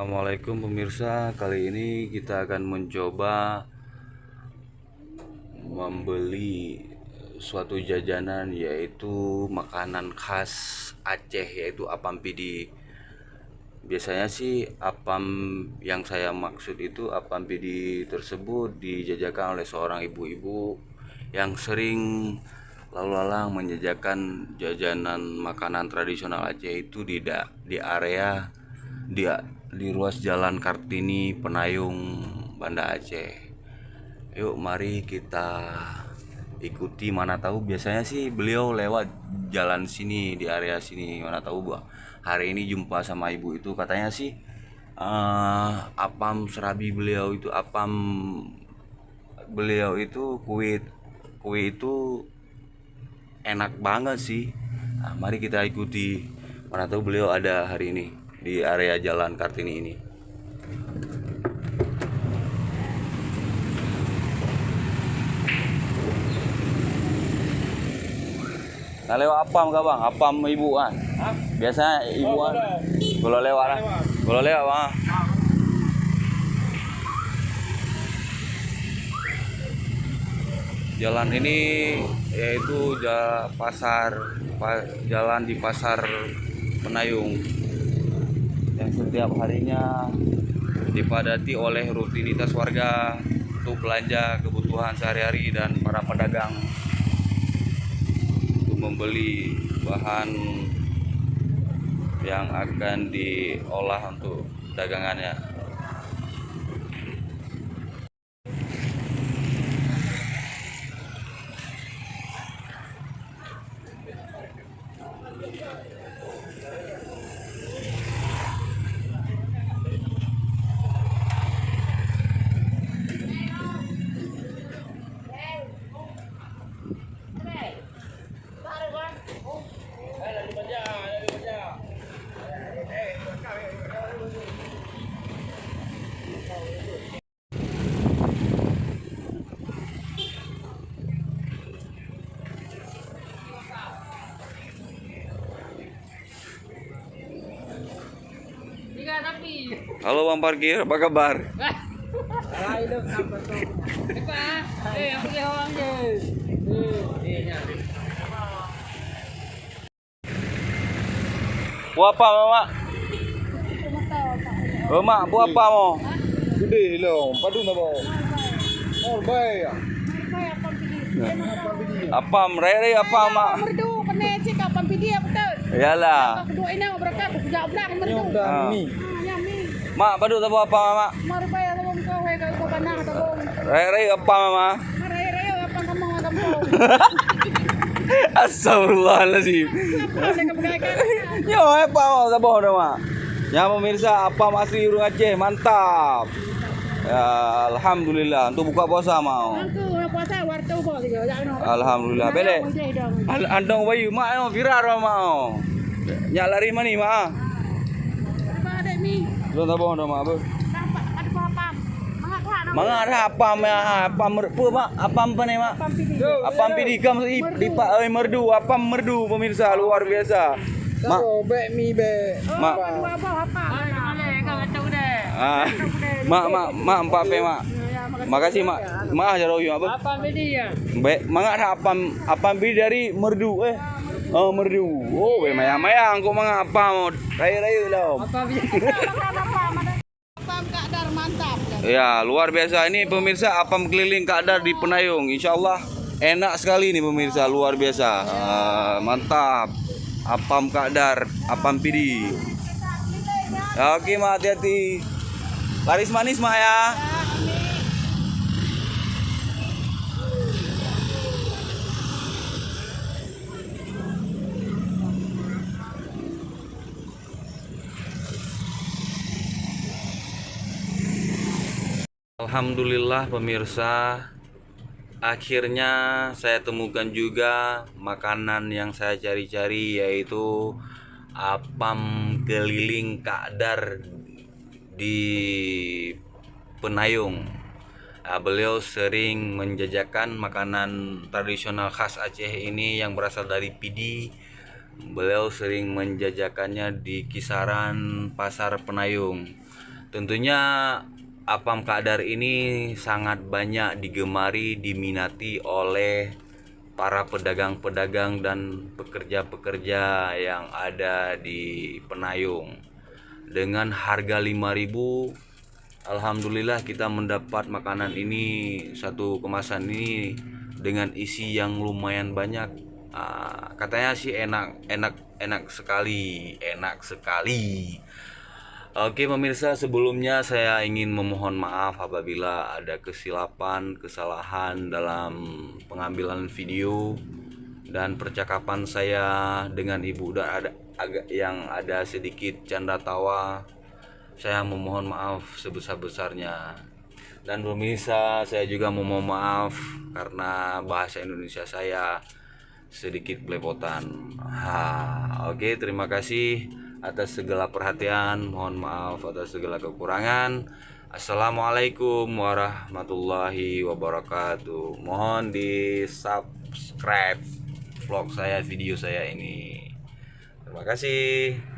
Assalamualaikum pemirsa, kali ini kita akan mencoba membeli suatu jajanan, yaitu makanan khas Aceh, yaitu apam pidi. Biasanya sih apam yang saya maksud itu apam pidi tersebut dijajakan oleh seorang ibu-ibu yang sering lalu lalang menjajakan jajanan makanan tradisional Aceh itu di area di di ruas Jalan Kartini, Penayung, Banda Aceh. Yuk mari kita ikuti, mana tahu biasanya sih beliau lewat jalan sini, di area sini. Mana tahu hari ini jumpa sama ibu itu, katanya sih apam serabi beliau itu kuit kue itu enak banget sih. Nah, mari kita ikuti, mana tahu beliau ada hari ini di area Jalan Kartini ini. Nah, lewat apam kah bang? Apam ibu kan? Hah? Biasanya ibu kan? Kalau lewat lah. Kalau lewat bang. Jalan ini yaitu jalan di pasar Penayung yang setiap harinya dipadati oleh rutinitas warga untuk belanja kebutuhan sehari-hari dan para pedagang untuk membeli bahan yang akan diolah untuk dagangannya. Halo Bang Parkir, apa kabar? Buat apa Mak? Mak, buat apa mau? Gede loh, padu na ba? Oh, bay. Apam, rere apa Mak? Merdu, kena cik apam pidi betul. Iyalah. Kedua ini berkat budak-budak merdu. Mi. Mak, padu tak buat apa Mak? Mari bayar lu kau he kau panah tabung. Rere apa Mak? Mari reo apa kamu kampung. Astagfirullahaladzim. Yo, apa mau sabah dah Mak? Ya pemirsa, apa masih urung Aceh, mantap. Ya, alhamdulillah untuk buka puasa mau. Aku puasa wartu kok juga. Alhamdulillah. Bele. Andong bayu mak no virar mau. Nya lari mani mak. Apa ada mi? Lo tak bohong mak apa? Ada apa? Mangga ada apa mak? Apa ni mak? Apa pidi kam di pak merdu, apa merdu pemirsa luar biasa. Mak, Be mi be. mak. Apa? Mak empat pe mak. Makasih mak. Mak aja royu apa? Apa pidi ya? Baik, mangga ada apa pidi dari merdu Oh merdu. Oh, mayang kok mangga apa mau? Rayu lah. Apa pidi? Apam kadar mantap. Ya, luar biasa ini pemirsa, apam keliling Kadar di Penayung. Insya Allah enak sekali ini pemirsa, luar biasa. Mantap. Apam Kadar, apam pidi. Ya, oke mak, hati-hati. Laris manis mak ya. Alhamdulillah pemirsa, akhirnya saya temukan juga makanan yang saya cari-cari, yaitu apam keliling Kadar di Penayung. Beliau sering menjajakan makanan tradisional khas Aceh ini yang berasal dari pidi, beliau sering menjajakannya di kisaran Pasar Penayung. Tentunya apam kadar ini sangat banyak digemari, diminati oleh para pedagang-pedagang dan pekerja-pekerja yang ada di Penayung. Dengan harga 5.000, alhamdulillah kita mendapat makanan ini, satu kemasan ini dengan isi yang lumayan banyak. Katanya sih enak sekali. Oke pemirsa, sebelumnya saya ingin memohon maaf apabila ada kesilapan, kesalahan dalam pengambilan video dan percakapan saya dengan ibu dan yang ada sedikit canda tawa. Saya memohon maaf sebesar-besarnya. Dan pemirsa, saya juga memohon maaf karena bahasa Indonesia saya sedikit belepotan. Oke, terima kasih atas segala perhatian. Mohon maaf atas segala kekurangan. Assalamualaikum warahmatullahi wabarakatuh. Mohon di subscribe vlog saya, video saya ini. Terima kasih.